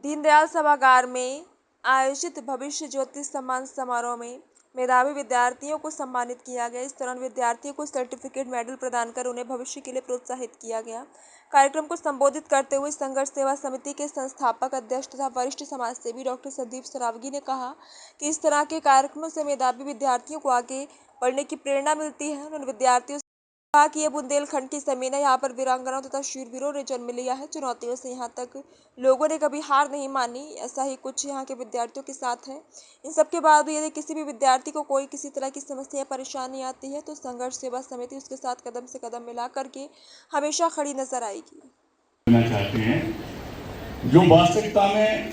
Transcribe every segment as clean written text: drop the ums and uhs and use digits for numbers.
दीनदयाल सभागार में आयोजित भविष्य ज्योति सम्मान समारोह में मेधावी विद्यार्थियों को सम्मानित किया गया। इस दौरान विद्यार्थियों को सर्टिफिकेट, मेडल प्रदान कर उन्हें भविष्य के लिए प्रोत्साहित किया गया। कार्यक्रम को संबोधित करते हुए संघर्ष सेवा समिति के संस्थापक अध्यक्ष तथा वरिष्ठ समाजसेवी डॉक्टर संदीप सरावगी ने कहा कि इस तरह के कार्यक्रमों से मेधावी विद्यार्थियों को आगे बढ़ने की प्रेरणा मिलती है। उन्होंने विद्यार्थियों कहा कि यह बुंदेलखंड की जमीन है। यहाँ पर वीरांगनाओं तथा शूरवीरों ने जन्म लिया है। चुनौतियों से यहाँ तक लोगों ने कभी हार नहीं मानी। ऐसा ही कुछ यहाँ के विद्यार्थियों के साथ है। इन सब के बाद यदि किसी भी विद्यार्थी को कोई किसी तरह की समस्या या परेशानी आती है तो संघर्ष सेवा समिति उसके साथ कदम से कदम मिला करके हमेशा खड़ी नजर आएगी। चाहते हैं जो वास्तविकता में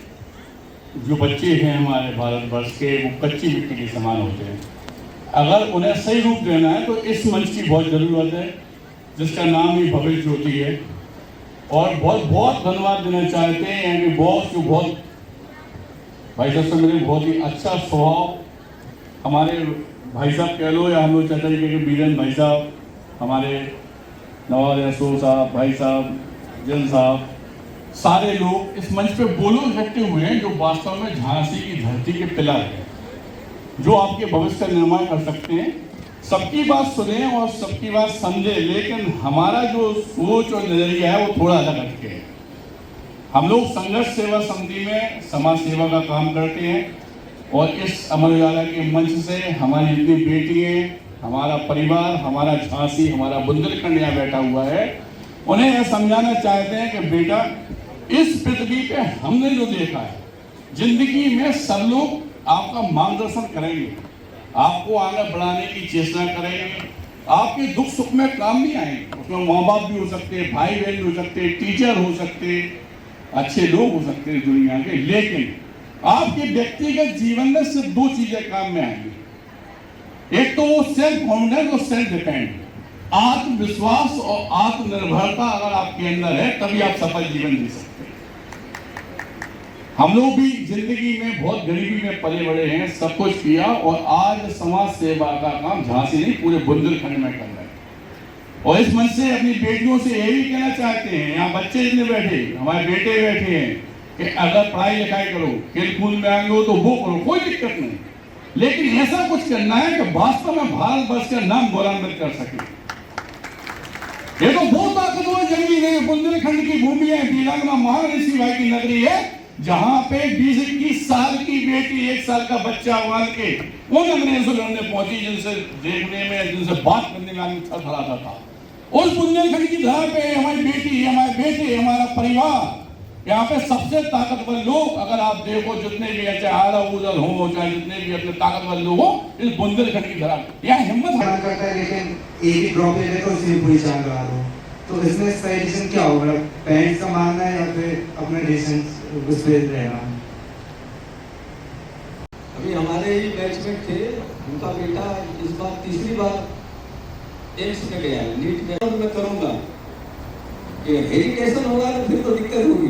जो बच्चे हैं हमारे भारतवर्ष के, वो कच्ची मिट्टी के समान होते हैं। अगर उन्हें सही रूप देना है तो इस मंच की बहुत ज़रूरत है, जिसका नाम ही भविष्य ज्योति है। और बहुत बहुत धन्यवाद देना चाहते हैं कि बॉस जो बहुत भाई साहब से मेरे बहुत ही अच्छा स्वभाव, हमारे भाई साहब कह लो या हम लोग चाचा जी के बीरन भाई साहब, हमारे नवाज यसो साहब, भाई साहब, जन साहब, सारे लोग इस मंच पे बोलो इकट्ठे हुए हैं जो वास्तव में झांसी की धरती के पिलर है, जो आपके भविष्य का निर्माण कर सकते हैं। सबकी बात सुने और सबकी बात समझे, लेकिन हमारा जो सोच और नजरिया है वो थोड़ा अलग हटके है। हम लोग संघर्ष सेवा समिति में समाज सेवा का काम करते हैं और इस अमर उजाला के मंच से हमारी जितनी बेटियां, हमारा परिवार, हमारा झांसी, हमारा बुंदेलखंड यहाँ बैठा हुआ है, उन्हें यह समझाना चाहते हैं कि बेटा, इस पृथ्वी पे हमने जो देखा है, जिंदगी में सब लोग आपका मार्गदर्शन करेंगे, आपको आगे बढ़ाने की चेष्टा करेंगे, आपके दुख सुख में काम नहीं आएंगे। उसमें माँ बाप भी हो सकते हैं, भाई बहन भी हो सकते हैं, टीचर हो सकते हैं, अच्छे लोग हो सकते हैं दुनिया के, लेकिन आपके व्यक्तिगत जीवन में सिर्फ दो चीजें काम में आएंगी। एक तो वो सेल्फ कॉन्फिडेंस और सेल्फ डिपेंड, आत्मविश्वास और आत्मनिर्भरता अगर आपके अंदर है तभी आप सफल जीवन जी सकते हैं। हम लोग भी जिंदगी में बहुत गरीबी में पले बड़े हैं, सब कुछ किया और आज समाज सेवा का काम झांसी नहीं पूरे बुंदेलखंड में कर रहे हैं। और इस मंच से अपनी बेटियों से यही कहना चाहते हैं, यहाँ बच्चे इतने बैठे, हमारे बेटे बैठे हैं, कि अगर पढ़ाई लिखाई करो, खेल कूद में आएंगे हो तो वो करो, कोई दिक्कत नहीं, लेकिन ऐसा कुछ करना है कि वास्तव में भारतवर्ष का नाम गौरवान्वित कर सके। ये तो बहुत ताकतवर जमीन है, बुंदेलखंड की भूमि है, वीरांगना महाऋषि भाई की नगरी है, जहां पे 20-21 साल की बेटी, 1 साल का बच्चा मान के उन अंग्रेजों से लड़ने पहुंची, जिनसे देखने में, जिनसे बात करने में आदमी थरथराता था। उस बुंदेलखंड की धरा पे हमारी बेटी, हमारे बेटे, हमारा परिवार, यहाँ पे सबसे ताकतवर लोग, अगर आप देखो जितने भी चाहे उधर हो, चाहे जितने भी अपने ताकतवर लोग हो, इस बुंदेलखंड की धरा यहाँ हिम्मत करता है, लेकिन एक ही ड्रॉप ले तो उसमें पूरी चाल रहा हो। तो इसमें सही डिसीजन क्या होगा? पेरेंट्स का मानना है या फिर अपना डिसीजन उस पे रहना? अभी हमारे ही बैचमेट थे, उनका बेटा इस बार तीसरी बार एम्स में गया है, नीट में। मैं करूँगा कि हेरिटेशन होगा तो फिर तो दिक्कत होगी।